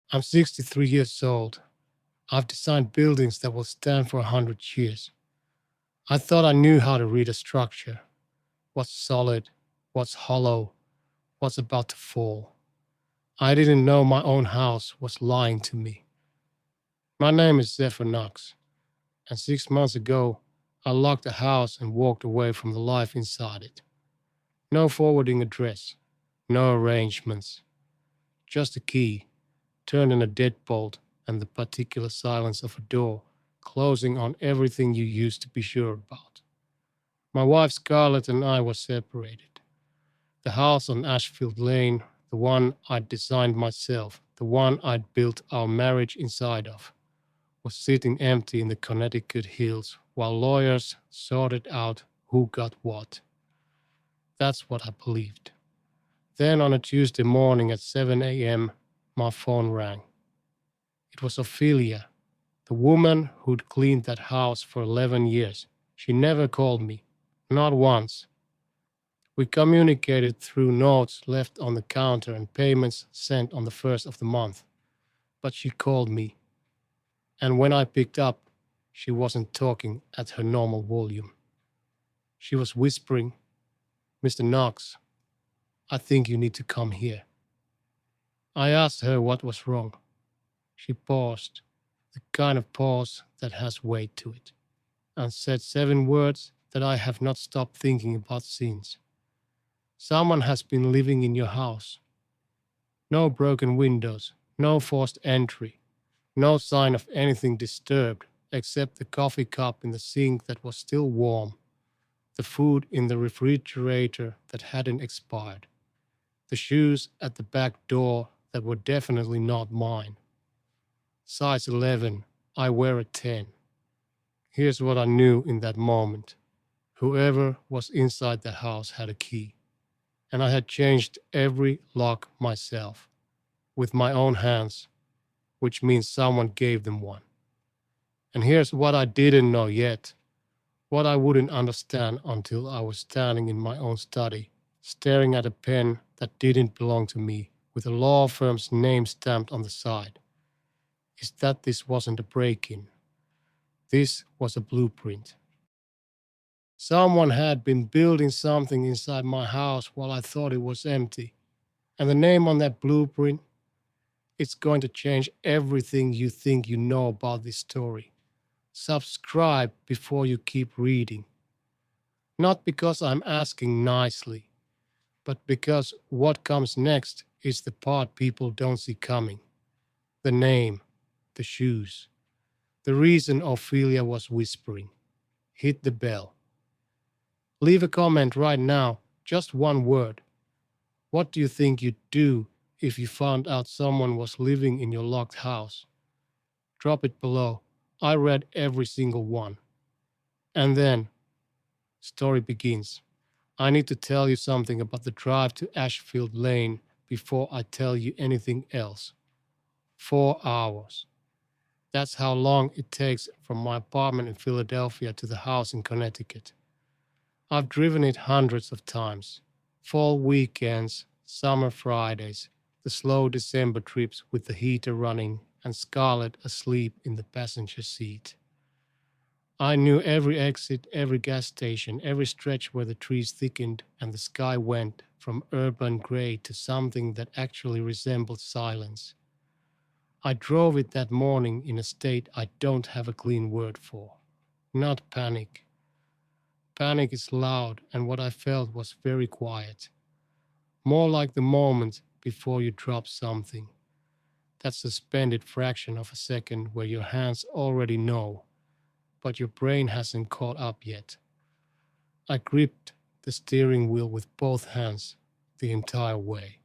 I'm 63 years old. I've designed buildings that will stand for 100 years. I thought I knew how to read a structure. What's solid, what's hollow, what's about to fall. I didn't know my own house was lying to me. My name is Zephyr Knox, and 6 months ago, I locked the house and walked away from the life inside it. No forwarding address, no arrangements, just a key, turned in a deadbolt, and the particular silence of a door closing on everything you used to be sure about. My wife Scarlett and I were separated. The house on Ashfield Lane, the one I'd designed myself, the one I'd built our marriage inside of, was sitting empty in the Connecticut hills while lawyers sorted out who got what. That's what I believed. Then on a Tuesday morning at 7 a.m., my phone rang. It was Ophelia, the woman who'd cleaned that house for 11 years. She never called me, not once. We communicated through notes left on the counter and payments sent on the first of the month. But she called me, and when I picked up, she wasn't talking at her normal volume. She was whispering, "Mr. Knox, I think you need to come here." I asked her what was wrong. She paused, the kind of pause that has weight to it, and said 7 words that I have not stopped thinking about since. "Someone has been living in your house. No broken windows, no forced entry, no sign of anything disturbed except the coffee cup in the sink that was still warm, the food in the refrigerator that hadn't expired, the shoes at the back door that were definitely not mine. Size 11, I wear a 10. Here's what I knew in that moment. Whoever was inside the house had a key, and I had changed every lock myself, with my own hands, which means someone gave them one. And here's what I didn't know yet, what I wouldn't understand until I was standing in my own study, staring at a pen that didn't belong to me, with a law firm's name stamped on the side, is that this wasn't a break-in. This was a blueprint. Someone had been building something inside my house while I thought it was empty. And the name on that blueprint, it's going to change everything you think you know about this story. Subscribe before you keep reading. Not because I'm asking nicely, but because what comes next is the part people don't see coming. The name, the shoes. The reason Ophelia was whispering. Hit the bell. Leave a comment right now, just 1 word. What do you think you'd do if you found out someone was living in your locked house? Drop it below. I read every single one. And then, story begins. I need to tell you something about the drive to Ashfield Lane before I tell you anything else. 4 hours. That's how long it takes from my apartment in Philadelphia to the house in Connecticut. I've driven it hundreds of times. Fall weekends, summer Fridays, the slow December trips with the heater running and Scarlett asleep in the passenger seat. I knew every exit, every gas station, every stretch where the trees thickened and the sky went from urban gray to something that actually resembled silence. I drove it that morning in a state I don't have a clean word for. Not panic. Panic is loud, and what I felt was very quiet. More like the moment before you drop something. That suspended fraction of a second where your hands already know, but your brain hasn't caught up yet. I gripped the steering wheel with both hands the entire way.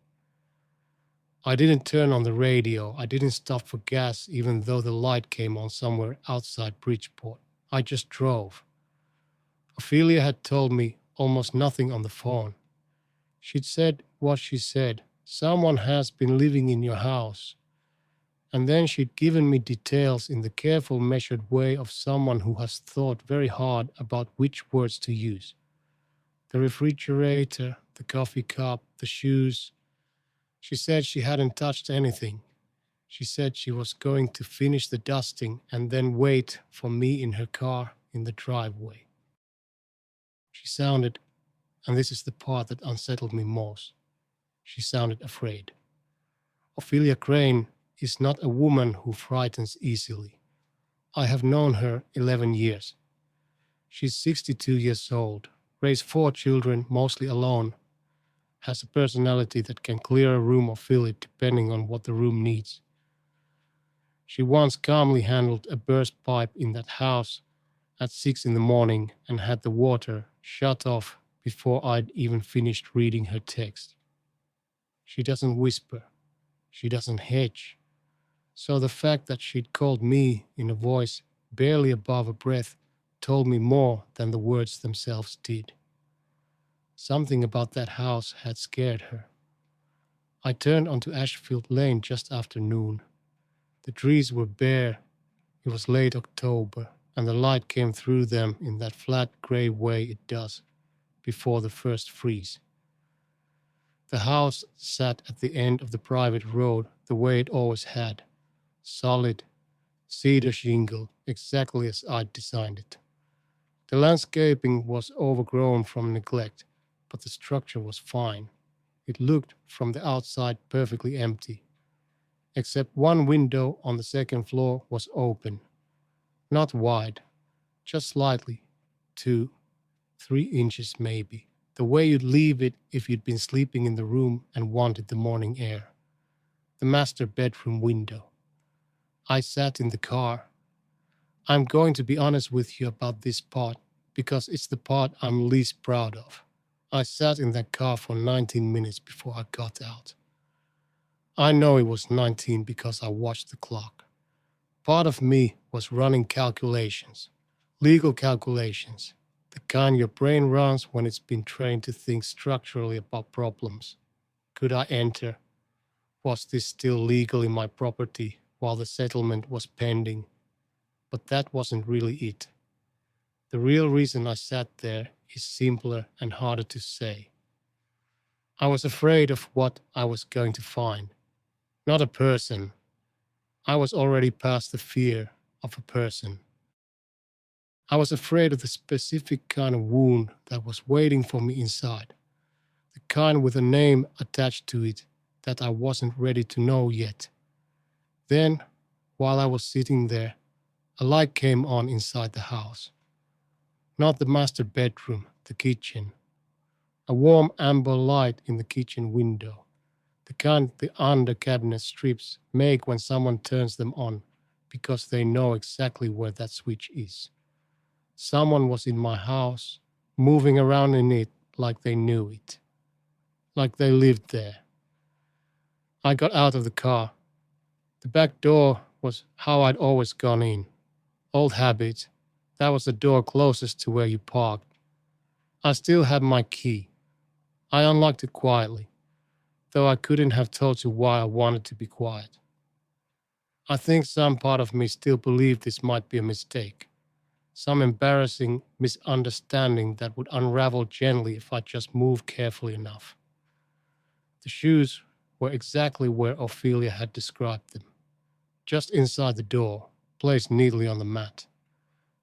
I didn't turn on the radio. I didn't stop for gas even though the light came on somewhere outside Bridgeport. I just drove. Ophelia had told me almost nothing on the phone. She'd said what she said. Someone has been living in your house. And then she'd given me details in the careful, measured way of someone who has thought very hard about which words to use. The refrigerator, the coffee cup, the shoes. She said she hadn't touched anything. She said she was going to finish the dusting and then wait for me in her car in the driveway. She sounded, and this is the part that unsettled me most, she sounded afraid. Ophelia Crane is not a woman who frightens easily. I have known her 11 years. She's 62 years old, raised 4 children, mostly alone, has a personality that can clear a room or fill it depending on what the room needs. She once calmly handled a burst pipe in that house at 6 in the morning and had the water shut off before I'd even finished reading her text. She doesn't whisper. She doesn't hedge. So the fact that she'd called me in a voice barely above a breath told me more than the words themselves did. Something about that house had scared her. I turned onto Ashfield Lane just after noon. The trees were bare. It was late October, and the light came through them in that flat grey way it does before the first freeze. The house sat at the end of the private road the way it always had, solid, cedar shingle, exactly as I'd designed it. The landscaping was overgrown from neglect, but the structure was fine. It looked from the outside perfectly empty, except one window on the second floor was open. Not wide, just slightly, 2, 3 inches maybe, the way you'd leave it if you'd been sleeping in the room and wanted the morning air. The master bedroom window. I sat in the car. I'm going to be honest with you about this part because it's the part I'm least proud of. I sat in that car for 19 minutes before I got out. I know it was 19 because I watched the clock. Part of me was running calculations, legal calculations, the kind your brain runs when it's been trained to think structurally about problems. Could I enter? Was this still legally my property while the settlement was pending? But that wasn't really it. The real reason I sat there is simpler and harder to say. I was afraid of what I was going to find. Not a person. I was already past the fear of a person. I was afraid of the specific kind of wound that was waiting for me inside, the kind with a name attached to it that I wasn't ready to know yet. Then, while I was sitting there, a light came on inside the house. Not the master bedroom, the kitchen. A warm amber light in the kitchen window, the kind the under cabinet strips make when someone turns them on because they know exactly where that switch is. Someone was in my house, moving around in it like they knew it, like they lived there. I got out of the car. The back door was how I'd always gone in. Old habit. That was the door closest to where you parked. I still had my key. I unlocked it quietly, though I couldn't have told you why I wanted to be quiet. I think some part of me still believed this might be a mistake, some embarrassing misunderstanding that would unravel gently if I just moved carefully enough. The shoes were exactly where Ophelia had described them, just inside the door, placed neatly on the mat.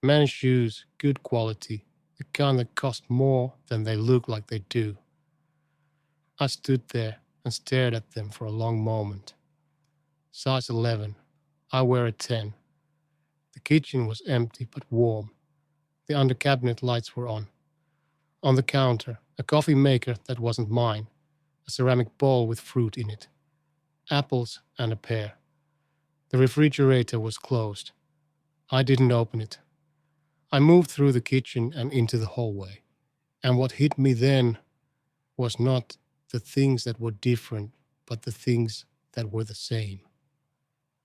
Men's shoes, good quality, the kind that cost more than they look like they do. I stood there and stared at them for a long moment. Size 11. I wear a 10. The kitchen was empty but warm. The under cabinet lights were on. On the counter, a coffee maker that wasn't mine, a ceramic bowl with fruit in it, apples and a pear. The refrigerator was closed. I didn't open it. I moved through the kitchen and into the hallway. And what hit me then was not the things that were different, but the things that were the same.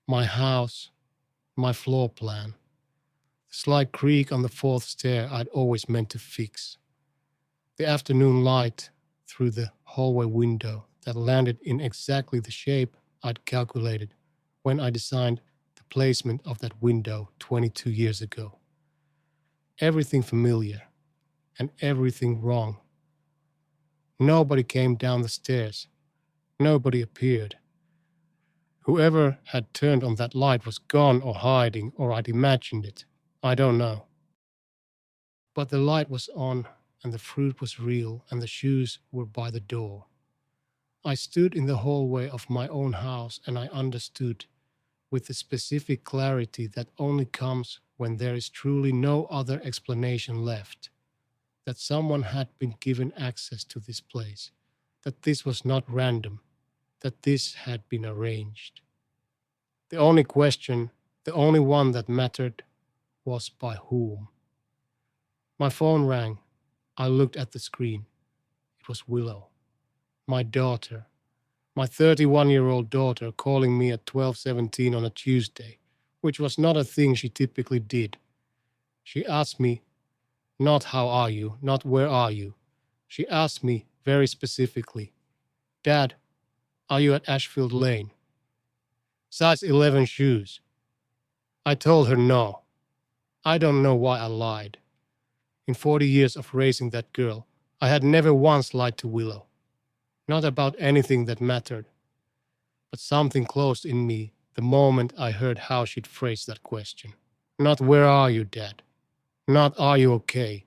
My house, my floor plan, the slight creak on the 4th stair I'd always meant to fix, the afternoon light through the hallway window that landed in exactly the shape I'd calculated when I designed the placement of that window 22 years ago. Everything familiar and everything wrong. Nobody came down the stairs. Nobody appeared. Whoever had turned on that light was gone or hiding, or I'd imagined it. I don't know. But the light was on, and the fruit was real, and the shoes were by the door. I stood in the hallway of my own house, and I understood, with the specific clarity that only comes when there is truly no other explanation left, that someone had been given access to this place, that this was not random, that this had been arranged. The only question, the only one that mattered, was by whom. My phone rang. I looked at the screen. It was Willow, my daughter, my 31-year-old daughter, calling me at 12:17 on a Tuesday, which was not a thing she typically did. She asked me, not how are you, not where are you. She asked me very specifically, Dad, are you at Ashfield Lane? Size 11 shoes. I told her no. I don't know why I lied. In 40 years of raising that girl, I had never once lied to Willow. Not about anything that mattered. But something closed in me the moment I heard how she'd phrased that question. Not where are you, Dad? Not are you okay?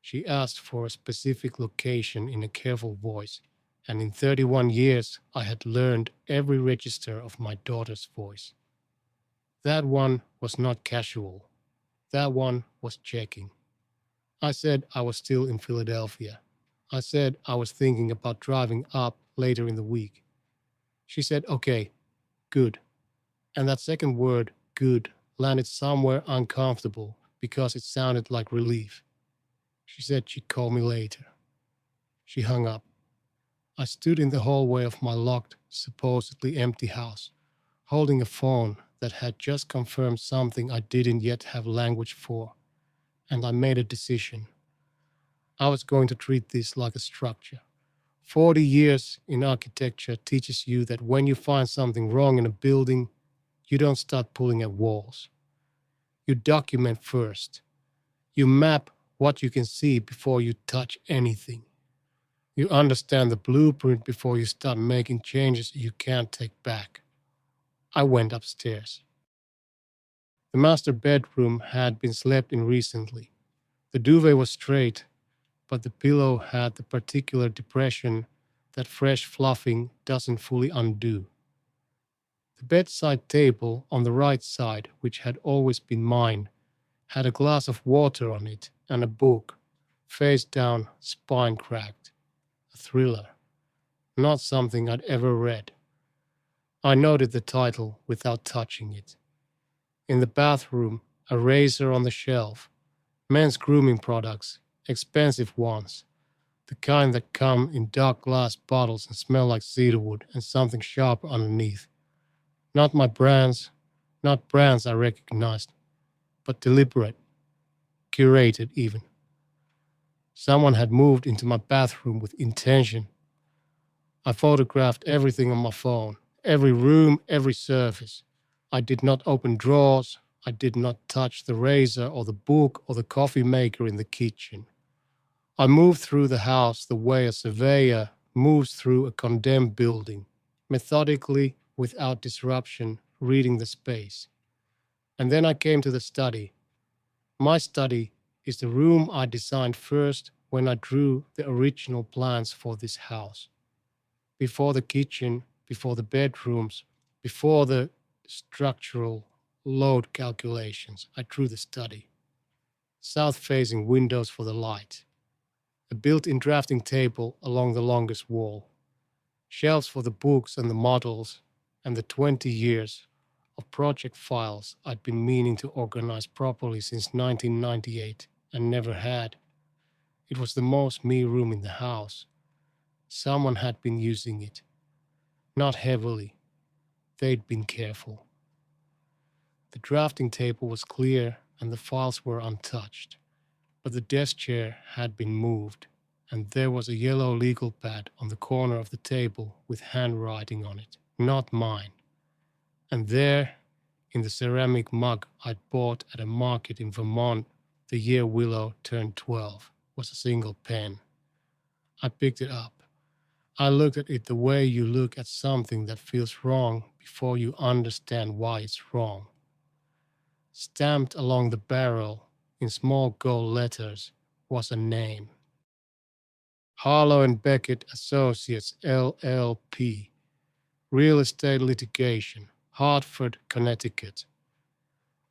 She asked for a specific location in a careful voice, and in 31 years I had learned every register of my daughter's voice. That one was not casual. That one was checking. I said I was still in Philadelphia. I said I was thinking about driving up later in the week. She said, okay, good. And that second word, good, landed somewhere uncomfortable because it sounded like relief. She said she'd call me later. She hung up. I stood in the hallway of my locked, supposedly empty house, holding a phone that had just confirmed something I didn't yet have language for, and I made a decision. I was going to treat this like a structure. 40 years in architecture teaches you that when you find something wrong in a building, you don't start pulling at walls. You document first. You map what you can see before you touch anything. You understand the blueprint before you start making changes you can't take back. I went upstairs. The master bedroom had been slept in recently. The duvet was straight, but the pillow had the particular depression that fresh fluffing doesn't fully undo. The bedside table on the right side, which had always been mine, had a glass of water on it and a book, face down, spine cracked. A thriller, not something I'd ever read. I noted the title without touching it. In the bathroom, a razor on the shelf, men's grooming products, expensive ones, the kind that come in dark glass bottles and smell like cedarwood and something sharp underneath. Not my brands, not brands I recognized, but deliberate, curated even. Someone had moved into my bathroom with intention. I photographed everything on my phone, every room, every surface. I did not open drawers. I did not touch the razor or the book or the coffee maker in the kitchen. I moved through the house the way a surveyor moves through a condemned building, methodically, without disruption, reading the space. And then I came to the study. My study is the room I designed first when I drew the original plans for this house. Before the kitchen, before the bedrooms, before the structural load calculations, I drew the study. South-facing windows for the light. A built-in drafting table along the longest wall. Shelves for the books and the models, and the 20 years of project files I'd been meaning to organize properly since 1998 and never had. It was the most me room in the house. Someone had been using it. Not heavily. They'd been careful. The drafting table was clear and the files were untouched, but the desk chair had been moved, and there was a yellow legal pad on the corner of the table with handwriting on it, not mine. And there, in the ceramic mug I'd bought at a market in Vermont the year Willow turned 12, was a single pen. I picked it up. I looked at it the way you look at something that feels wrong before you understand why it's wrong. Stamped along the barrel in small gold letters was a name. Harlow and Beckett Associates LLP, Real Estate Litigation, Hartford, Connecticut.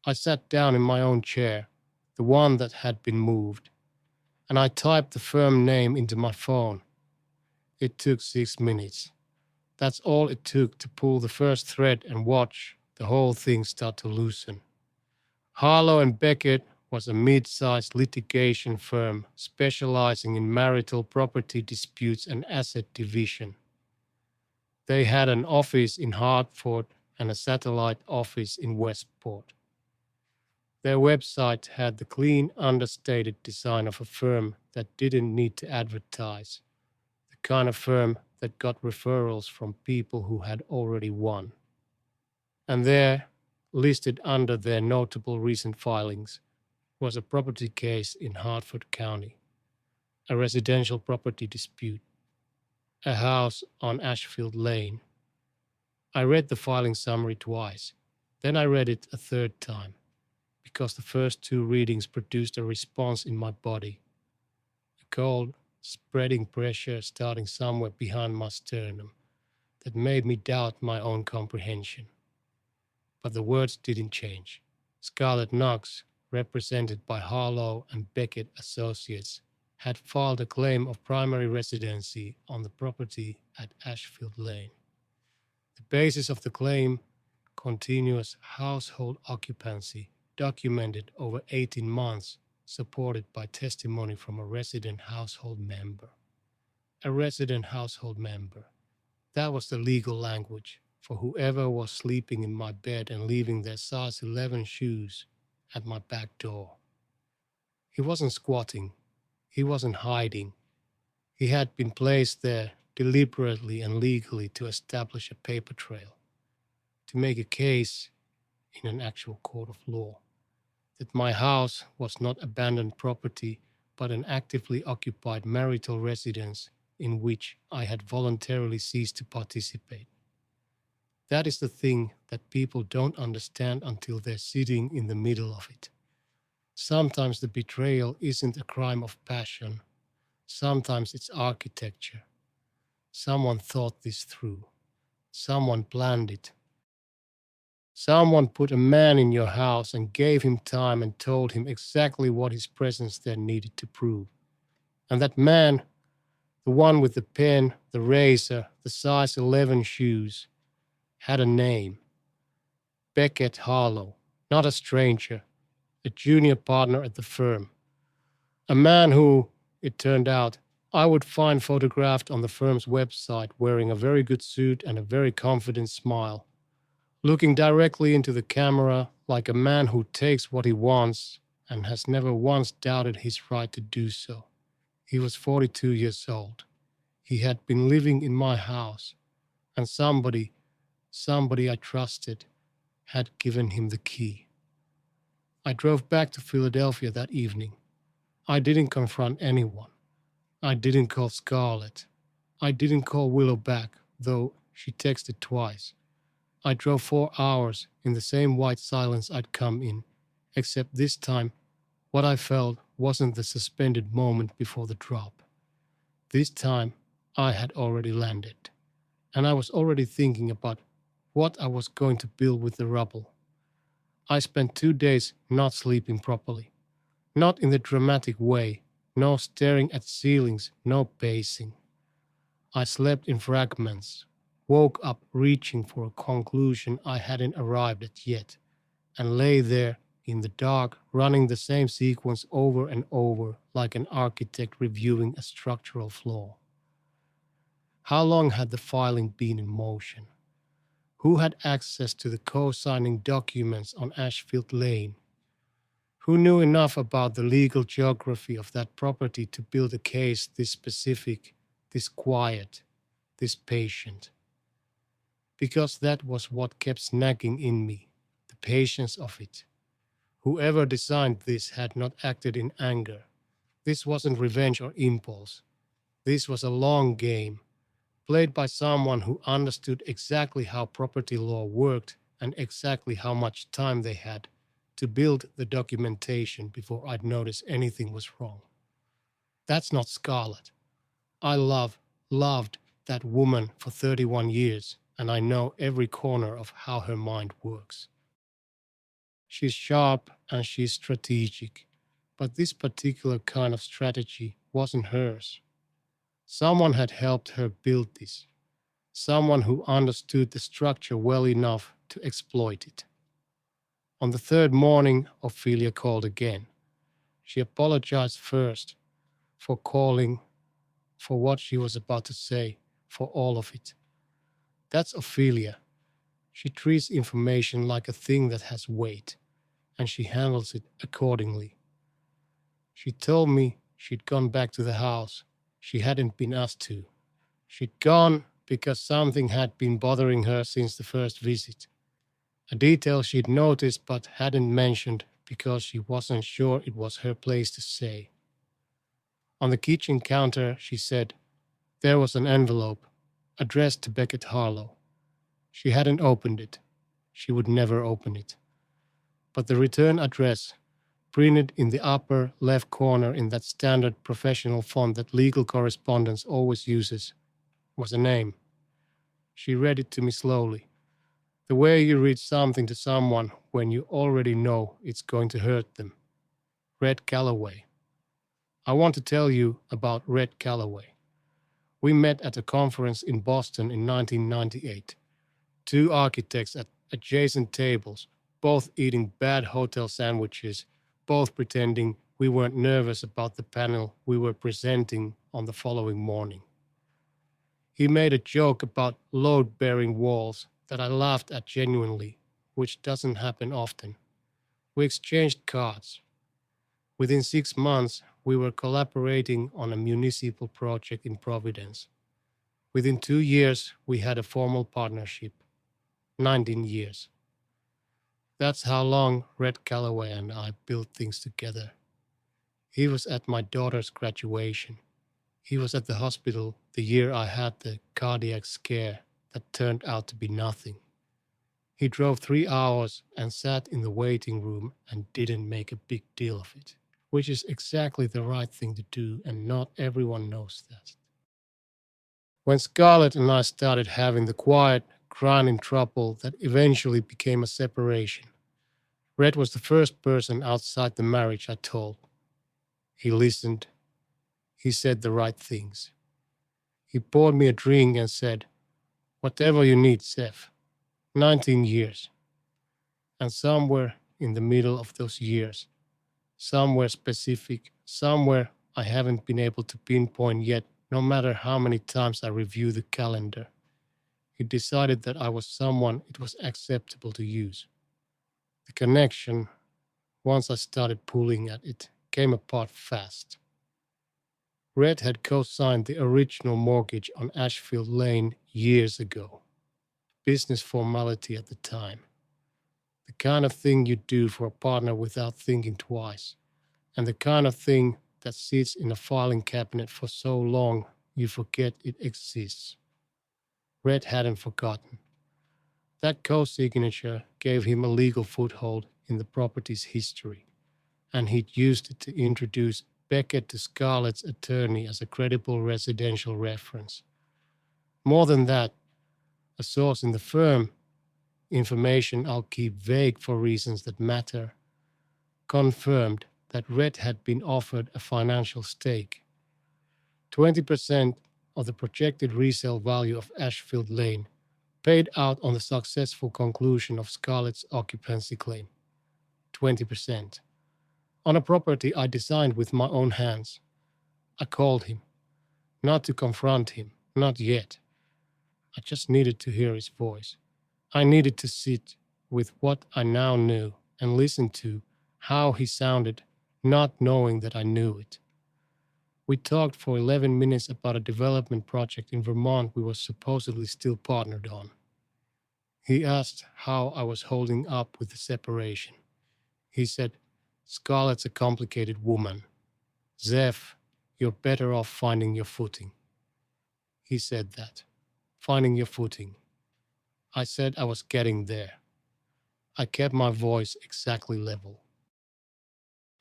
I sat down in my own chair, the one that had been moved, and I typed the firm name into my phone. It took 6 minutes. That's all it took to pull the first thread and watch the whole thing start to loosen. Harlow and Beckett was a mid-sized litigation firm specializing in marital property disputes and asset division. They had an office in Hartford and a satellite office in Westport. Their website had the clean, understated design of a firm that didn't need to advertise, the kind of firm that got referrals from people who had already won. And there, listed under their notable recent filings, was a property case in Hartford County, a residential property dispute, a house on Ashfield Lane. I read the filing summary twice, then I read it a third time, because the first two readings produced a response in my body, a cold, spreading pressure starting somewhere behind my sternum that made me doubt my own comprehension. But the words didn't change. Scarlett Knox, represented by Harlow and Beckett Associates, had filed a claim of primary residency on the property at Ashfield Lane. The basis of the claim, continuous household occupancy documented over 18 months, supported by testimony from a resident household member. A resident household member. That was the legal language for whoever was sleeping in my bed and leaving their size 11 shoes at my back door. He wasn't squatting. He wasn't hiding. He had been placed there deliberately and legally to establish a paper trail, to make a case in an actual court of law that my house was not abandoned property but an actively occupied marital residence in which I had voluntarily ceased to participate. That is the thing that people don't understand until they're sitting in the middle of it. Sometimes the betrayal isn't a crime of passion. Sometimes it's architecture. Someone thought this through. Someone planned it. Someone put a man in your house and gave him time and told him exactly what his presence there needed to prove. And that man, the one with the pen, the razor, the size 11 shoes, had a name. Beckett Harlow, not a stranger, a junior partner at the firm. A man who, it turned out, I would find photographed on the firm's website wearing a very good suit and a very confident smile, looking directly into the camera like a man who takes what he wants and has never once doubted his right to do so. He was 42 years old. He had been living in my house, and somebody I trusted, had given him the key. I drove back to Philadelphia that evening. I didn't confront anyone. I didn't call Scarlett. I didn't call Willow back, though she texted twice. I drove 4 hours in the same white silence I'd come in, except this time what I felt wasn't the suspended moment before the drop. This time I had already landed, and I was already thinking about what I was going to build with the rubble. I spent 2 days not sleeping properly, not in the dramatic way, no staring at ceilings, no pacing. I slept in fragments, woke up reaching for a conclusion I hadn't arrived at yet, and lay there in the dark, running the same sequence over and over like an architect reviewing a structural flaw. How long had the filing been in motion? Who had access to the co-signing documents on Ashfield Lane? Who knew enough about the legal geography of that property to build a case this specific, this quiet, this patient? Because that was what kept snagging in me, the patience of it. Whoever designed this had not acted in anger. This wasn't revenge or impulse. This was a long game. played by someone who understood exactly how property law worked and exactly how much time they had to build the documentation before I'd notice anything was wrong. That's not Scarlett. I loved that woman for 31 years, and I know every corner of how her mind works. She's sharp and she's strategic, but this particular kind of strategy wasn't hers. Someone had helped her build this, someone who understood the structure well enough to exploit it. On the third morning, Ophelia called again. She apologized first for calling, for what she was about to say, for all of it. That's Ophelia. She treats information like a thing that has weight, and she handles it accordingly. She told me she'd gone back to the house. She hadn't been asked to. She'd gone because something had been bothering her since the first visit. A detail she'd noticed but hadn't mentioned because she wasn't sure it was her place to say. On the kitchen counter, she said, there was an envelope addressed to Beckett Harlow. She hadn't opened it. She would never open it. But the return address, printed in the upper left corner in that standard professional font that legal correspondence always uses, was a name. She read it to me slowly. The way you read something to someone when you already know it's going to hurt them. Red Calloway. I want to tell you about Red Calloway. We met at a conference in Boston in 1998. Two architects at adjacent tables, both eating bad hotel sandwiches, both pretending we weren't nervous about the panel we were presenting on the following morning. He made a joke about load-bearing walls that I laughed at genuinely, which doesn't happen often. We exchanged cards. Within 6 months, we were collaborating on a municipal project in Providence. Within 2 years, we had a formal partnership. 19 years. That's how long Red Calloway and I built things together. He was at my daughter's graduation. He was at the hospital the year I had the cardiac scare that turned out to be nothing. He drove 3 hours and sat in the waiting room and didn't make a big deal of it, which is exactly the right thing to do, and not everyone knows that. When Scarlett and I started having the quiet, grinding trouble that eventually became a separation, Red was the first person outside the marriage I told. He listened. He said the right things. He poured me a drink and said, whatever you need, Seth. 19 years. And somewhere in the middle of those years, somewhere specific, somewhere I haven't been able to pinpoint yet, no matter how many times I review the calendar, he decided that I was someone it was acceptable to use. The connection, once I started pulling at it, came apart fast. Red had co-signed the original mortgage on Ashfield Lane years ago. Business formality at the time. The kind of thing you do for a partner without thinking twice, and the kind of thing that sits in a filing cabinet for so long you forget it exists. Red hadn't forgotten. That co-signature gave him a legal foothold in the property's history, and he'd used it to introduce Beckett to Scarlett's attorney as a credible residential reference. More than that, a source in the firm, information I'll keep vague for reasons that matter, confirmed that Red had been offered a financial stake. 20% of the projected resale value of Ashfield Lane, paid out on the successful conclusion of Scarlett's occupancy claim. 20%. On a property I designed with my own hands. I called him. Not to confront him, not yet. I just needed to hear his voice. I needed to sit with what I now knew and listen to how he sounded, not knowing that I knew it. We talked for 11 minutes about a development project in Vermont we were supposedly still partnered on. He asked how I was holding up with the separation. He said, Scarlett's a complicated woman. Zeph, you're better off finding your footing. He said that. finding your footing. I said I was getting there. I kept my voice exactly level.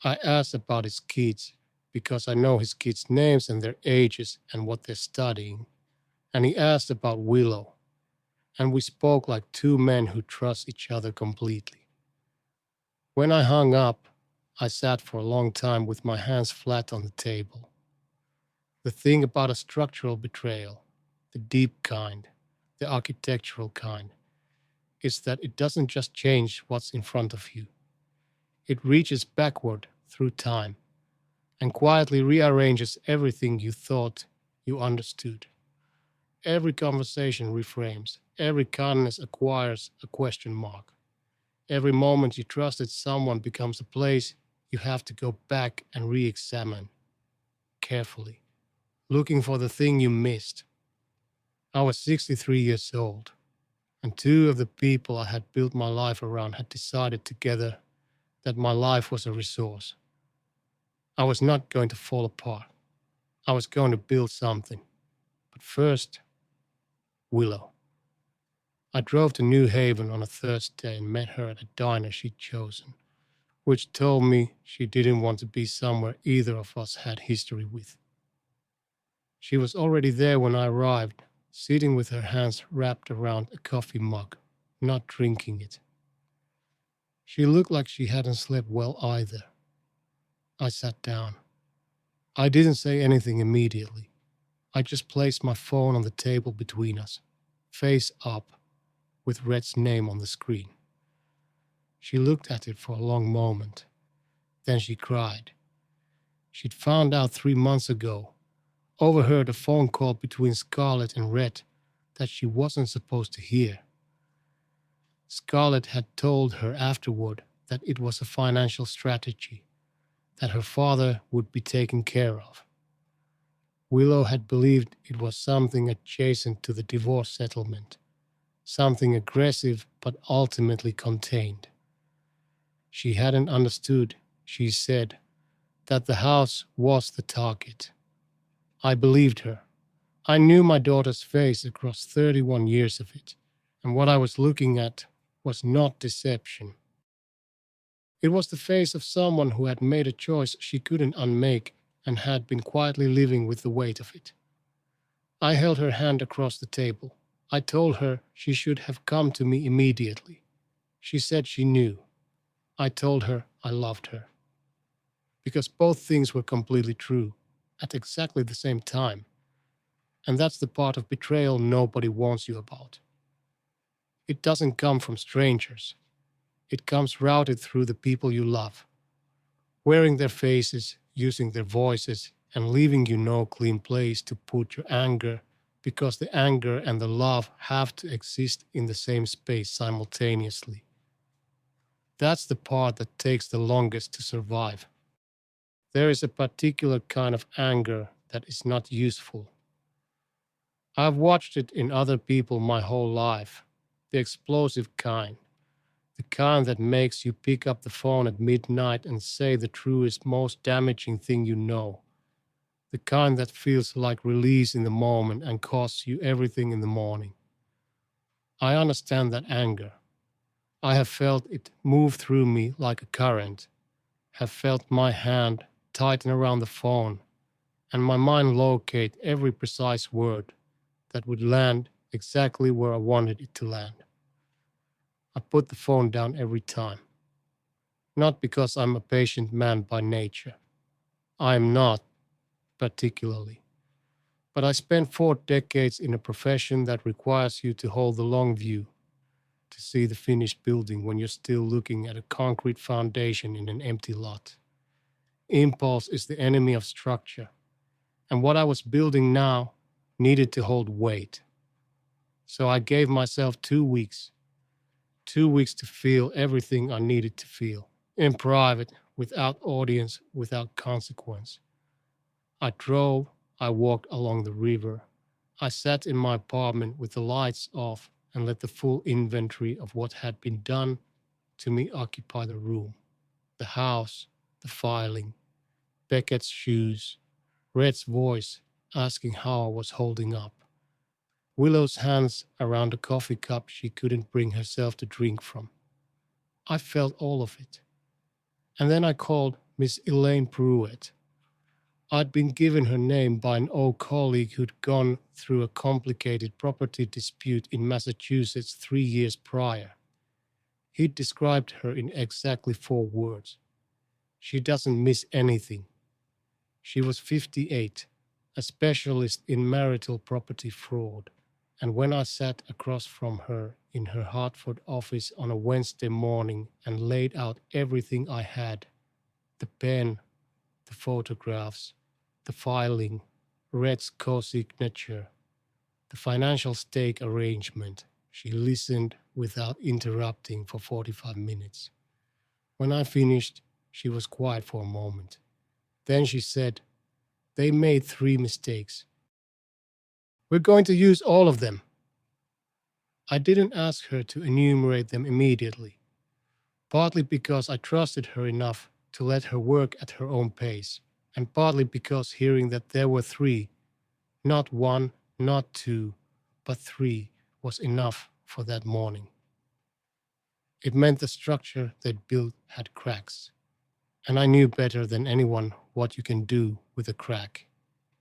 I asked about his kids because I know his kids' names and their ages and what they're studying. And he asked about Willow. And we spoke like two men who trust each other completely. When I hung up, I sat for a long time with my hands flat on the table. The thing about a structural betrayal, the deep kind, the architectural kind, is that it doesn't just change what's in front of you. It reaches backward through time and quietly rearranges everything you thought you understood. Every conversation reframes, every kindness acquires a question mark. Every moment you trusted someone becomes a place you have to go back and re examine carefully, looking for the thing you missed. I was 63 years old, and two of the people I had built my life around had decided together that my life was a resource. I was not going to fall apart. I was going to build something. But first, Willow. I drove to New Haven on a Thursday and met her at a diner she'd chosen, which told me she didn't want to be somewhere either of us had history with. She was already there when I arrived, sitting with her hands wrapped around a coffee mug, not drinking it. She looked like she hadn't slept well either. I sat down. I didn't say anything immediately. I just placed my phone on the table between us, face up, with Red's name on the screen. She looked at it for a long moment. Then she cried. She'd found out 3 months ago, overheard a phone call between Scarlett and Red that she wasn't supposed to hear. Scarlett had told her afterward that it was a financial strategy, that her father would be taken care of. Willow had believed it was something adjacent to the divorce settlement, something aggressive but ultimately contained. She hadn't understood, she said, that the house was the target. I believed her. I knew my daughter's face across 31 years of it, and what I was looking at was not deception. It was the face of someone who had made a choice she couldn't unmake and had been quietly living with the weight of it. I held her hand across the table. I told her she should have come to me immediately. She said she knew. I told her I loved her. Because both things were completely true at exactly the same time. And that's the part of betrayal nobody warns you about. It doesn't come from strangers. It comes routed through the people you love, wearing their faces, using their voices, and leaving you no clean place to put your anger, because the anger and the love have to exist in the same space simultaneously. That's the part that takes the longest to survive. There is a particular kind of anger that is not useful. I've watched it in other people my whole life, the explosive kind, the kind that makes you pick up the phone at midnight and say the truest, most damaging thing you know, the kind that feels like release in the moment and costs you everything in the morning. I understand that anger. I have felt it move through me like a current, have felt my hand tighten around the phone, and my mind locate every precise word that would land exactly where I wanted it to land. I put the phone down every time. Not because I'm a patient man by nature. I am not, particularly. But I spent 4 decades in a profession that requires you to hold the long view, to see the finished building when you're still looking at a concrete foundation in an empty lot. Impulse is the enemy of structure, and what I was building now needed to hold weight. So I gave myself 2 weeks, 2 weeks to feel everything I needed to feel, in private, without audience, without consequence. I drove, I walked along the river. I sat in my apartment with the lights off and let the full inventory of what had been done to me occupy the room. The house, the filing, Beckett's shoes, Red's voice asking how I was holding up. Willow's hands around a coffee cup she couldn't bring herself to drink from. I felt all of it. And then I called Miss Elaine Pruitt. I'd been given her name by an old colleague who'd gone through a complicated property dispute in Massachusetts 3 years prior. He'd described her in exactly 4 words. She doesn't miss anything. She was 58, a specialist in marital property fraud. And when I sat across from her in her Hartford office on a Wednesday morning and laid out everything I had, the pen, the photographs, the filing, Red's co-signature, the financial stake arrangement, she listened without interrupting for 45 minutes. When I finished, she was quiet for a moment. Then she said, "They made 3 mistakes. We're going to use all of them." I didn't ask her to enumerate them immediately, partly because I trusted her enough to let her work at her own pace, and partly because hearing that there were 3, not 1, not 2, but 3, was enough for that morning. It meant the structure they'd built had cracks, and I knew better than anyone what you can do with a crack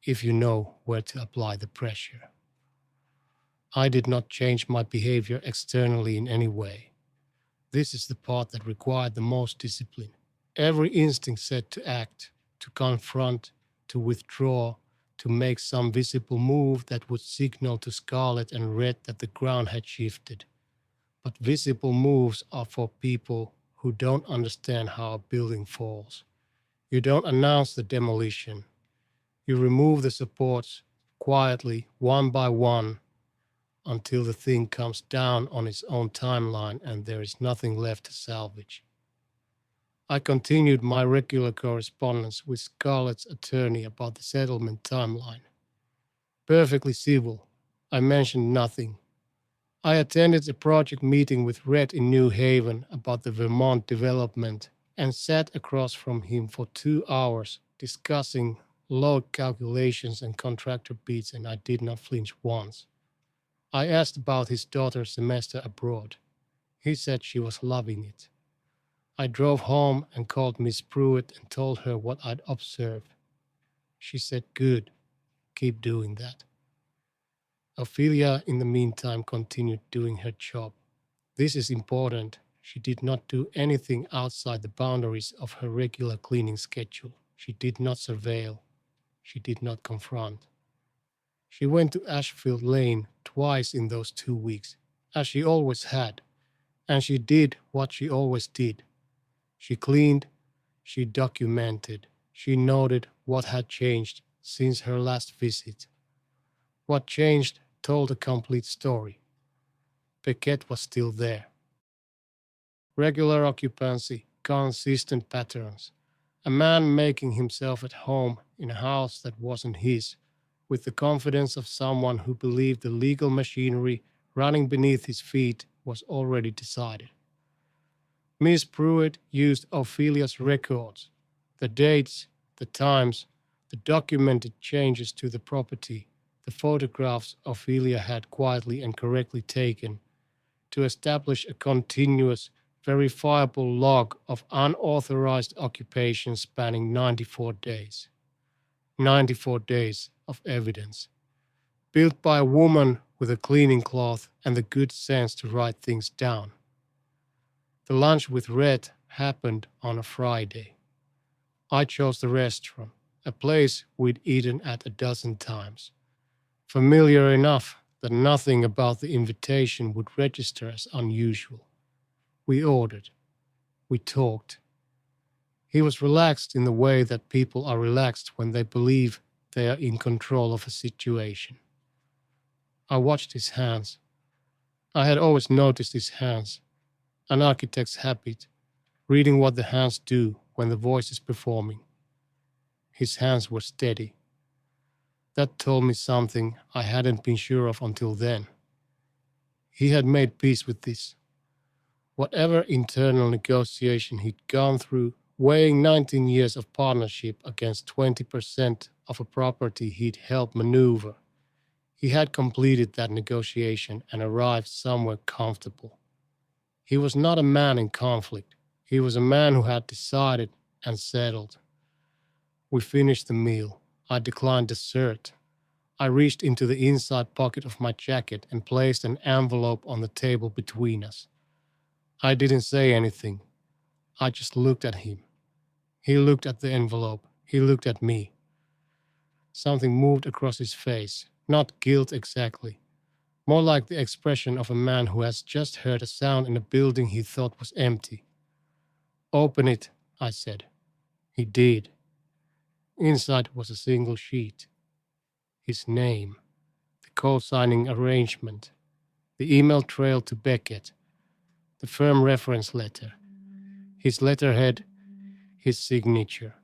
if you know where to apply the pressure. I did not change my behavior externally in any way. This is the part that required the most discipline. Every instinct said to act, to confront, to withdraw, to make some visible move that would signal to Scarlet and Red that the ground had shifted. But visible moves are for people who don't understand how a building falls. You don't announce the demolition. You remove the supports quietly, one by one, until the thing comes down on its own timeline and there is nothing left to salvage. I continued my regular correspondence with Scarlett's attorney about the settlement timeline. Perfectly civil. I mentioned nothing. I attended a project meeting with Red in New Haven about the Vermont development and sat across from him for 2 hours discussing load calculations and contractor beats, and I did not flinch once. I asked about his daughter's semester abroad. He said she was loving it. I drove home and called Miss Pruitt and told her what I'd observed. She said, "Good, keep doing that." Ophelia, in the meantime, continued doing her job. This is important. She did not do anything outside the boundaries of her regular cleaning schedule. She did not surveil. She did not confront. She went to Ashfield Lane twice in those 2 weeks, as she always had, and she did what she always did. She cleaned, she documented, she noted what had changed since her last visit. What changed told a complete story. Paquette was still there. Regular occupancy, consistent patterns. A man making himself at home in a house that wasn't his, with the confidence of someone who believed the legal machinery running beneath his feet was already decided. Miss Pruitt used Ophelia's records, the dates, the times, the documented changes to the property, the photographs Ophelia had quietly and correctly taken, to establish a continuous, verifiable log of unauthorized occupation spanning 94 days. 94 days of evidence, built by a woman with a cleaning cloth and the good sense to write things down. The lunch with Red happened on a Friday. I chose the restaurant, a place we'd eaten at a dozen times. Familiar enough that nothing about the invitation would register as unusual. We ordered. We talked. He was relaxed in the way that people are relaxed when they believe they are in control of a situation. I watched his hands. I had always noticed his hands, an architect's habit, reading what the hands do when the voice is performing. His hands were steady. That told me something I hadn't been sure of until then. He had made peace with this. Whatever internal negotiation he'd gone through, weighing 19 years of partnership against 20% of a property he'd helped maneuver, He had completed that negotiation and arrived somewhere comfortable. He was not a man in conflict. He was a man who had decided and settled. We finished the meal. I declined dessert. I reached into the inside pocket of my jacket and placed an envelope on the table between us. I didn't say anything. I just looked at him. He looked at the envelope. He looked at me. Something moved across his face. Not guilt exactly. More like the expression of a man who has just heard a sound in a building he thought was empty. "Open it," I said. He did. Inside was a single sheet. His name, the co-signing arrangement, the email trail to Beckett, the firm reference letter, his letterhead, his signature.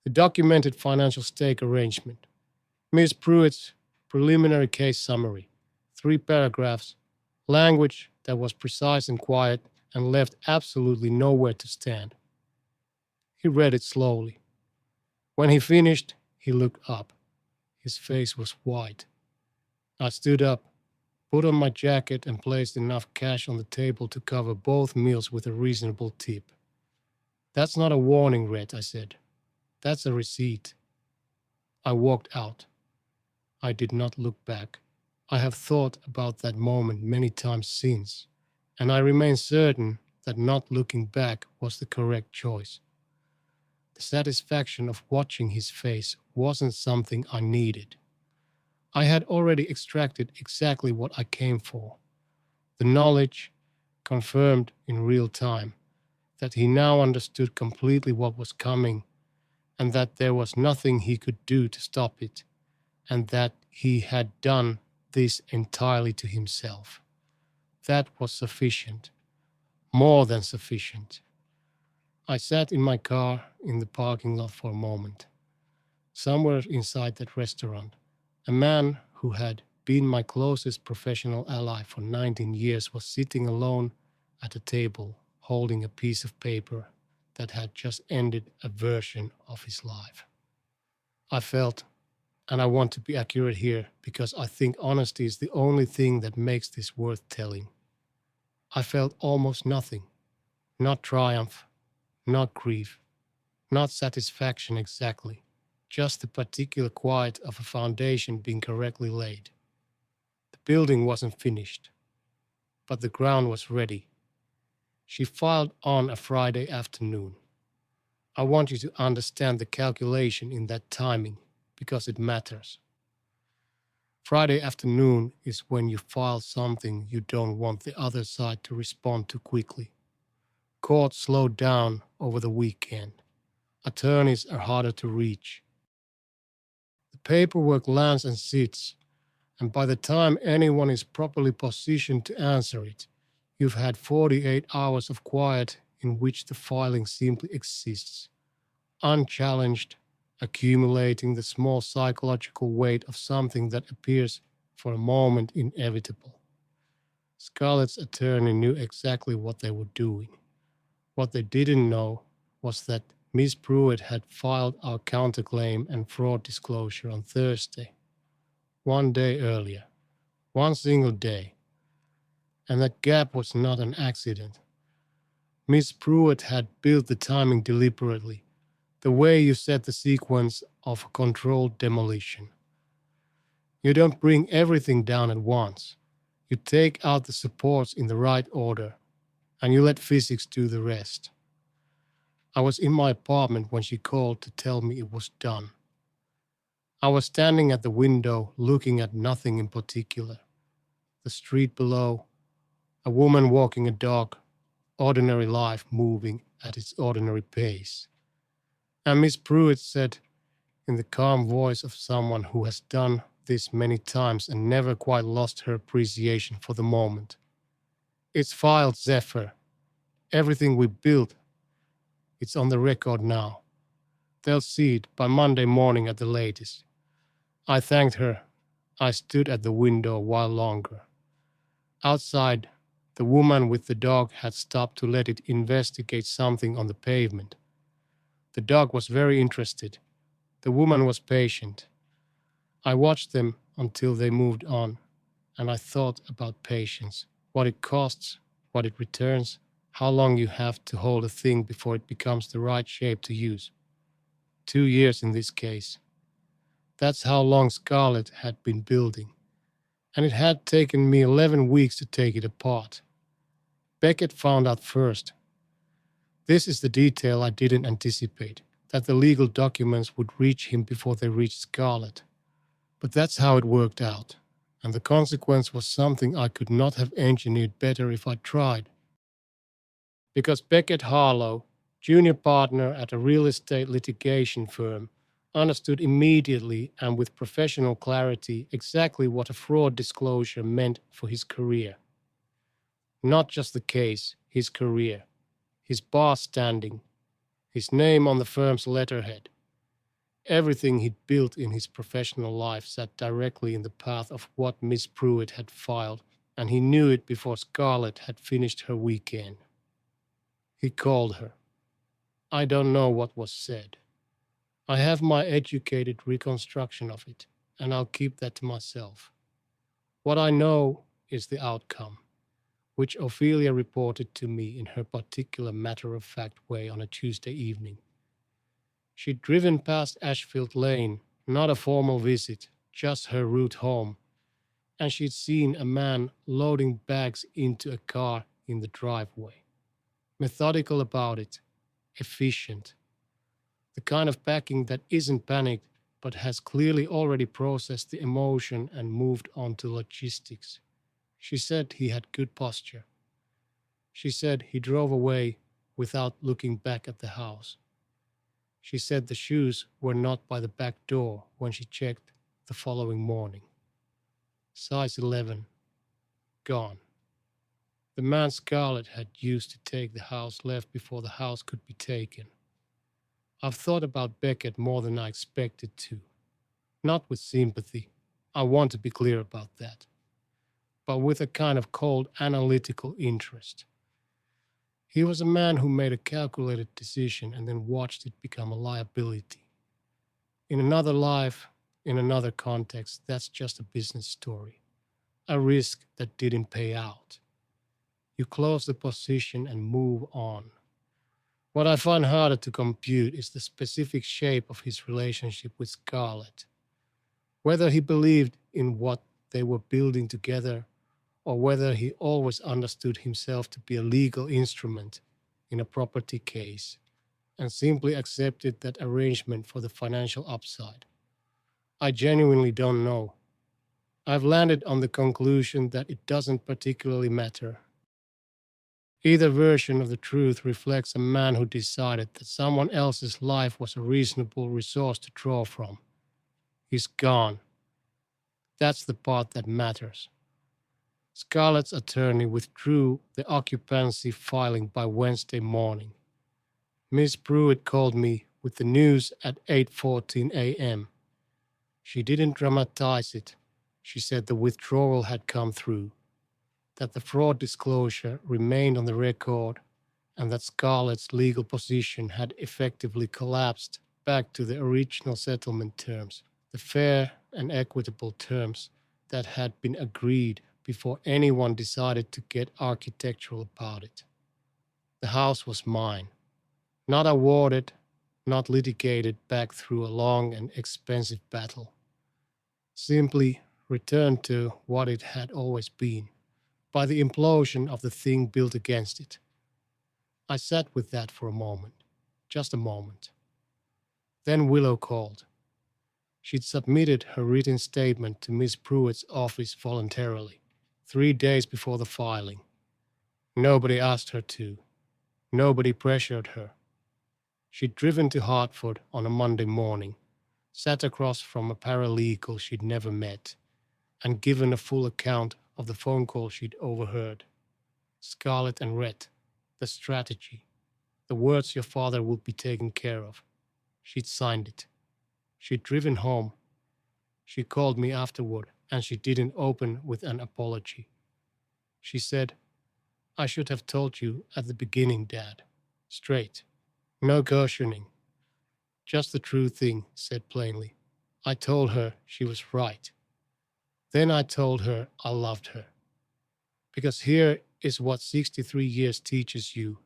The documented financial stake arrangement. Miss Pruitt's preliminary case summary. 3 paragraphs, language that was precise and quiet and left absolutely nowhere to stand. He read it slowly. When he finished, he looked up. His face was white. I stood up, put on my jacket, and placed enough cash on the table to cover both meals with a reasonable tip. "That's not a warning, Red," I said. "That's a receipt." I walked out. I did not look back. I have thought about that moment many times since, and I remain certain that not looking back was the correct choice. The satisfaction of watching his face wasn't something I needed. I had already extracted exactly what I came for. The knowledge, confirmed in real time, that he now understood completely what was coming, and that there was nothing he could do to stop it, and that he had done this entirely to himself. That was sufficient. More than sufficient. I sat in my car in the parking lot for a moment. Somewhere inside that restaurant, a man who had been my closest professional ally for 19 years was sitting alone at a table, holding a piece of paper that had just ended a version of his life. I felt, and I want to be accurate here because I think honesty is the only thing that makes this worth telling. I felt almost nothing. Not triumph, not grief, not satisfaction exactly, just the particular quiet of a foundation being correctly laid. The building wasn't finished, but the ground was ready. She filed on a Friday afternoon. I want you to understand the calculation in that timing because it matters. Friday afternoon is when you file something you don't want the other side to respond to quickly. Courts slow down over the weekend. Attorneys are harder to reach. The paperwork lands and sits, and by the time anyone is properly positioned to answer it, you've had 48 hours of quiet in which the filing simply exists, unchallenged, accumulating the small psychological weight of something that appears for a moment inevitable. Scarlett's attorney knew exactly what they were doing. What they didn't know was that Miss Pruitt had filed our counterclaim and fraud disclosure on Thursday, 1 day earlier, one single day. And that gap was not an accident. Miss Pruitt had built the timing deliberately, the way you set the sequence of a controlled demolition. You don't bring everything down at once. You take out the supports in the right order, and you let physics do the rest. I was in my apartment when she called to tell me it was done. I was standing at the window looking at nothing in particular. The street below, a woman walking a dog, ordinary life moving at its ordinary pace. And Miss Pruitt said, in the calm voice of someone who has done this many times and never quite lost her appreciation for the moment, "It's filed, Zephyr. Everything we built, it's on the record now. They'll see it by Monday morning at the latest." I thanked her. I stood at the window a while longer. Outside, the woman with the dog had stopped to let it investigate something on the pavement. The dog was very interested. The woman was patient. I watched them until they moved on, and I thought about patience, what it costs, what it returns, how long you have to hold a thing before it becomes the right shape to use. 2 years in this case. That's how long Scarlett had been building, and it had taken me 11 weeks to take it apart. Beckett found out first. This is the detail I didn't anticipate, that the legal documents would reach him before they reached Scarlett. But that's how it worked out, and the consequence was something I could not have engineered better if I tried. Because Beckett Harlow, junior partner at a real estate litigation firm, understood immediately and with professional clarity exactly what a fraud disclosure meant for his career. Not just the case, his career, his bar standing, his name on the firm's letterhead. Everything he'd built in his professional life sat directly in the path of what Miss Pruitt had filed, and he knew it before Scarlett had finished her weekend. He called her. I don't know what was said. I have my educated reconstruction of it, and I'll keep that to myself. What I know is the outcome, which Ophelia reported to me in her particular matter-of-fact way on a Tuesday evening. She'd driven past Ashfield Lane, not a formal visit, just her route home, and she'd seen a man loading bags into a car in the driveway. Methodical about it, efficient. The kind of packing that isn't panicked but has clearly already processed the emotion and moved on to logistics. She said he had good posture. She said he drove away without looking back at the house. She said the shoes were not by the back door when she checked the following morning. Size 11. Gone. The man Scarlett had used to take the house left before the house could be taken. I've thought about Beckett more than I expected to. Not with sympathy, I want to be clear about that, but with a kind of cold analytical interest. He was a man who made a calculated decision and then watched it become a liability. In another life, in another context, that's just a business story. A risk that didn't pay out. You close the position and move on. What I find harder to compute is the specific shape of his relationship with Scarlett. Whether he believed in what they were building together, or whether he always understood himself to be a legal instrument in a property case and simply accepted that arrangement for the financial upside. I genuinely don't know. I've landed on the conclusion that it doesn't particularly matter. Either version of the truth reflects a man who decided that someone else's life was a reasonable resource to draw from. He's gone. That's the part that matters. Scarlett's attorney withdrew the occupancy filing by Wednesday morning. Miss Pruitt called me with the news at 8:14 a.m. She didn't dramatize it. She said the withdrawal had come through, that the fraud disclosure remained on the record, and that Scarlett's legal position had effectively collapsed back to the original settlement terms, the fair and equitable terms that had been agreed before anyone decided to get architectural about it. The house was mine, not awarded, not litigated back through a long and expensive battle. Simply returned to what it had always been, by the implosion of the thing built against it. I sat with that for a moment, just a moment. Then Willow called. She'd submitted her written statement to Miss Pruitt's office voluntarily, 3 days before the filing. Nobody asked her to. Nobody pressured her. She'd driven to Hartford on a Monday morning, sat across from a paralegal she'd never met, and given a full account of the phone call she'd overheard. Scarlett and Red, the strategy, the words your father would be taken care of. She'd signed it. She'd driven home. She called me afterward, and she didn't open with an apology. She said, I should have told you at the beginning, Dad. Straight. No cautioning. Just the true thing, said plainly. I told her she was right. Then I told her I loved her. Because here is what 63 years teaches you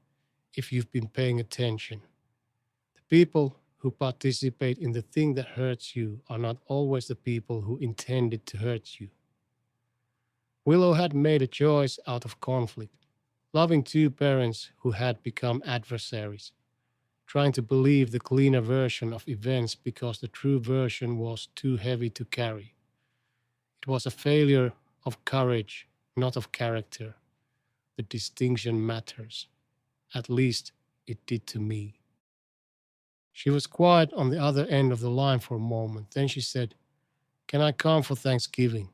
if you've been paying attention. The people who participate in the thing that hurts you are not always the people who intended to hurt you. Willow had made a choice out of conflict, loving two parents who had become adversaries, trying to believe the cleaner version of events because the true version was too heavy to carry. It was a failure of courage, not of character. The distinction matters. At least it did to me. She was quiet on the other end of the line for a moment. Then she said, "Can I come for Thanksgiving?"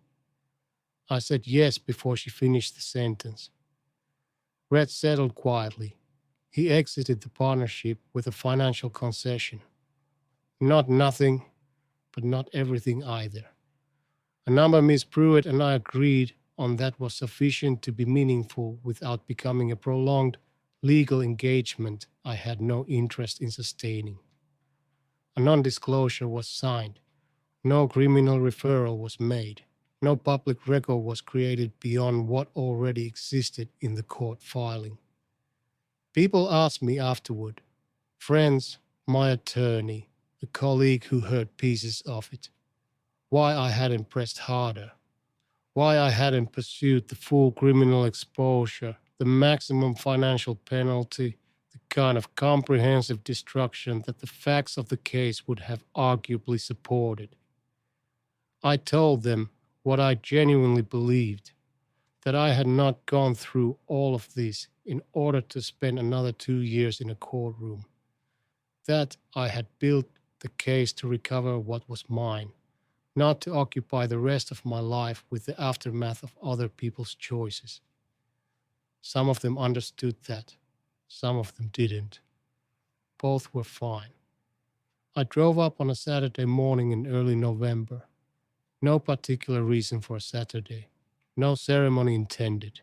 I said yes before she finished the sentence. Red settled quietly. He exited the partnership with a financial concession. Not nothing, but not everything either. A number Miss Pruitt and I agreed on that was sufficient to be meaningful without becoming a prolonged legal engagement I had no interest in sustaining. A non-disclosure was signed. No criminal referral was made. No public record was created beyond what already existed in the court filing. People asked me afterward, friends, my attorney, a colleague who heard pieces of it, why I hadn't pressed harder, why I hadn't pursued the full criminal exposure, the maximum financial penalty, the kind of comprehensive destruction that the facts of the case would have arguably supported. I told them what I genuinely believed, that I had not gone through all of this in order to spend another 2 years in a courtroom, that I had built the case to recover what was mine, not to occupy the rest of my life with the aftermath of other people's choices. Some of them understood that, some of them didn't. Both were fine. I drove up on a Saturday morning in early November. No particular reason for a Saturday. No ceremony intended.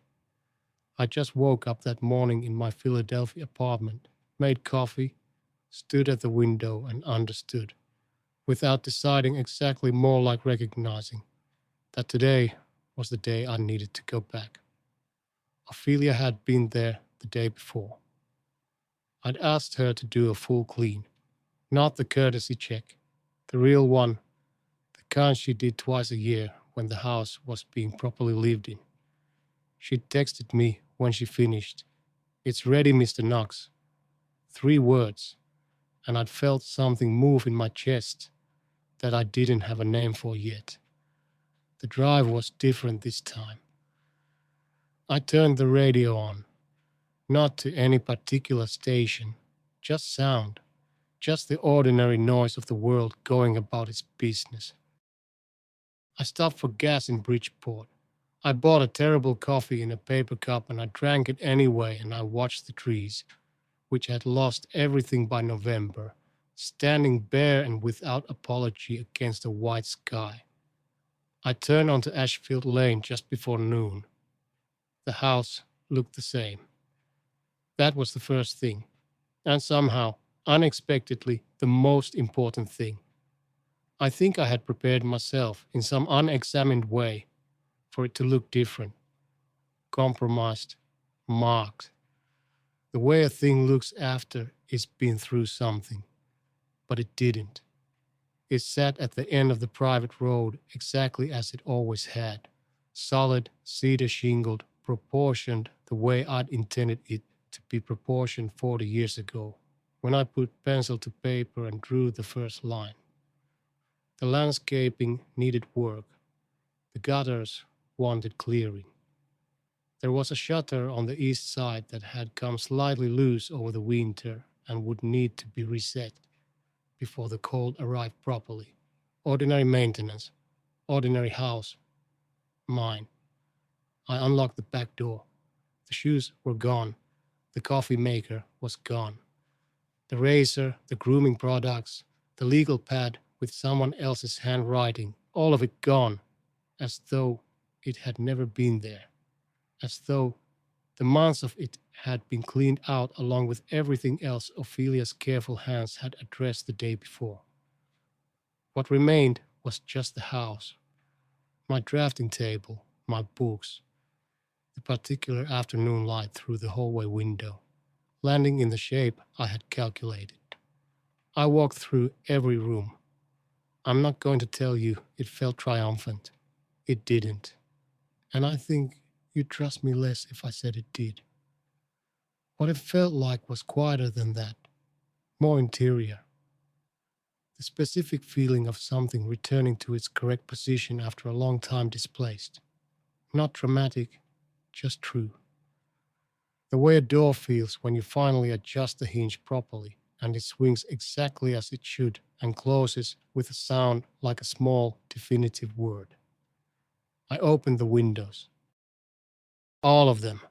I just woke up that morning in my Philadelphia apartment, made coffee, stood at the window and understood, without deciding exactly, more like recognizing, that today was the day I needed to go back. Ophelia had been there the day before. I'd asked her to do a full clean, not the courtesy check, the real one, the kind she did twice a year when the house was being properly lived in. She texted me when she finished, "It's ready, Mr. Knox." 3 words, and I'd felt something move in my chest that I didn't have a name for yet. The drive was different this time. I turned the radio on, not to any particular station, just sound, just the ordinary noise of the world going about its business. I stopped for gas in Bridgeport. I bought a terrible coffee in a paper cup and I drank it anyway, and I watched the trees, which had lost everything by November, standing bare and without apology against a white sky. I turned onto Ashfield Lane just before noon. The house looked the same. That was the first thing, and somehow, unexpectedly, the most important thing. I think I had prepared myself in some unexamined way for it to look different, compromised, marked. The way a thing looks after it's been through something. But it didn't. It sat at the end of the private road exactly as it always had, solid, cedar shingled, proportioned the way I'd intended it to be proportioned 40 years ago, when I put pencil to paper and drew the first line. The landscaping needed work. The gutters wanted clearing. There was a shutter on the east side that had come slightly loose over the winter and would need to be reset before the cold arrived properly. Ordinary maintenance, ordinary house, mine. I unlocked the back door. The shoes were gone. The coffee maker was gone. The razor, the grooming products, the legal pad with someone else's handwriting, all of it gone, as though it had never been there, as though the months of it had been cleaned out along with everything else Ophelia's careful hands had addressed the day before. What remained was just the house. My drafting table, my books, the particular afternoon light through the hallway window, landing in the shape I had calculated. I walked through every room. I'm not going to tell you it felt triumphant. It didn't. And I think you'd trust me less if I said it did. What it felt like was quieter than that, more interior. The specific feeling of something returning to its correct position after a long time displaced. Not dramatic, just true. The way a door feels when you finally adjust the hinge properly and it swings exactly as it should and closes with a sound like a small, definitive word. I opened the windows. All of them.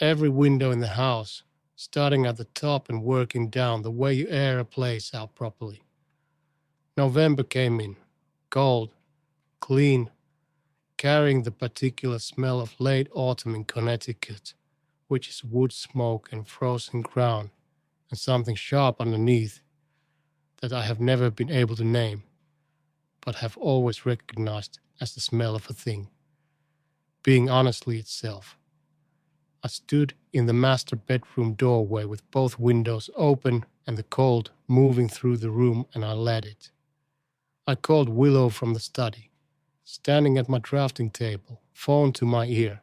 Every window in the house, starting at the top and working down the way you air a place out properly. November came in, cold, clean, carrying the particular smell of late autumn in Connecticut, which is wood smoke and frozen ground and something sharp underneath that I have never been able to name, but have always recognized as the smell of a thing, being honestly itself. I stood in the master bedroom doorway with both windows open and the cold moving through the room, and I let it. I called Willow from the study, standing at my drafting table, phone to my ear,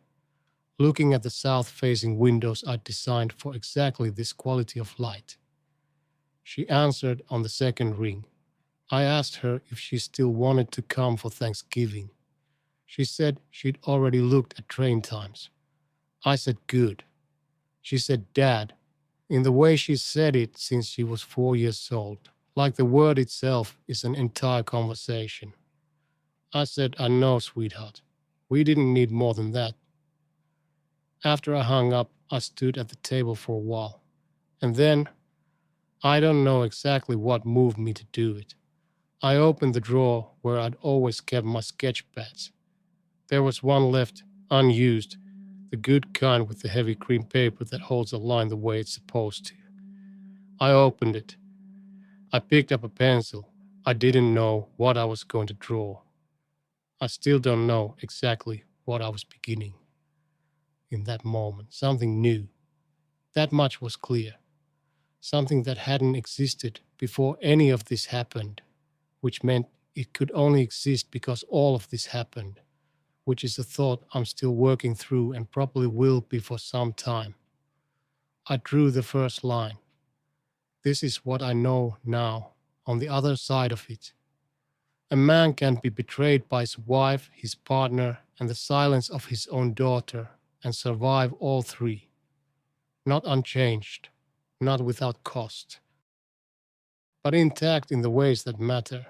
looking at the south-facing windows I'd designed for exactly this quality of light. She answered on the second ring. I asked her if she still wanted to come for Thanksgiving. She said she'd already looked at train times. I said good. She said Dad, in the way she said it since she was 4 years old, like the word itself is an entire conversation. I said, I know, sweetheart. We didn't need more than that. After I hung up, I stood at the table for a while. And then, I don't know exactly what moved me to do it. I opened the drawer where I'd always kept my sketch pads. There was one left, unused, the good kind with the heavy cream paper that holds a line the way it's supposed to. I opened it. I picked up a pencil. I didn't know what I was going to draw. I still don't know exactly what I was beginning. In that moment, something new. That much was clear. Something that hadn't existed before any of this happened, which meant it could only exist because all of this happened, which is a thought I'm still working through and probably will be for some time. I drew the first line. This is what I know now, on the other side of it. A man can be betrayed by his wife, his partner, and the silence of his own daughter, and survive all three. Not unchanged, not without cost, but intact in the ways that matter,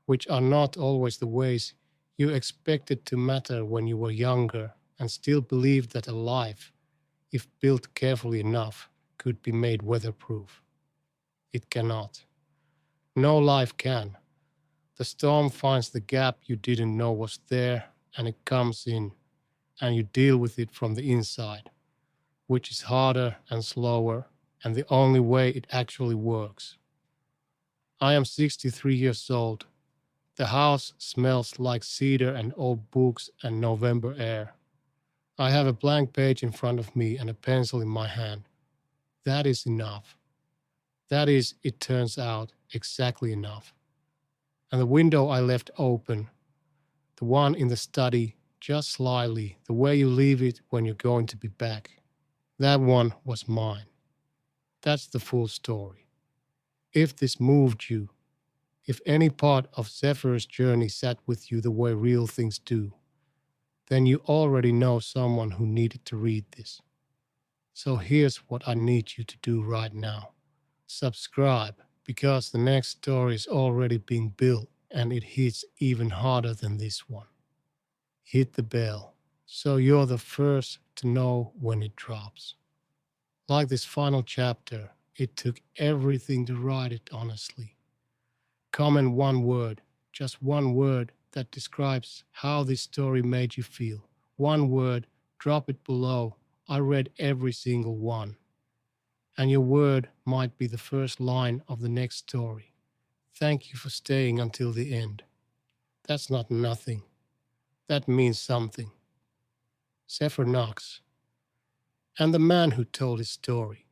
which are not always the ways you expected to matter when you were younger and still believed that a life, if built carefully enough, could be made weatherproof. It cannot. No life can. The storm finds the gap you didn't know was there, and it comes in, and you deal with it from the inside, which is harder and slower, and the only way it actually works. I am 63 years old. The house smells like cedar and old books and November air. I have a blank page in front of me and a pencil in my hand. That is enough. That is, it turns out, exactly enough. And the window I left open, the one in the study, just slightly, the way you leave it when you're going to be back, that one was mine. That's the full story. If this moved you, if any part of Zephyr's journey sat with you the way real things do, then you already know someone who needed to read this. So here's what I need you to do right now. Subscribe, because the next story is already being built and it hits even harder than this one. Hit the bell, so you're the first to know when it drops. Like this final chapter, it took everything to write it honestly. Comment one word, just one word that describes how this story made you feel. One word, drop it below. I read every single one. And your word might be the first line of the next story. Thank you for staying until the end. That's not nothing. That means something. Zephyr Knox, and the man who told his story.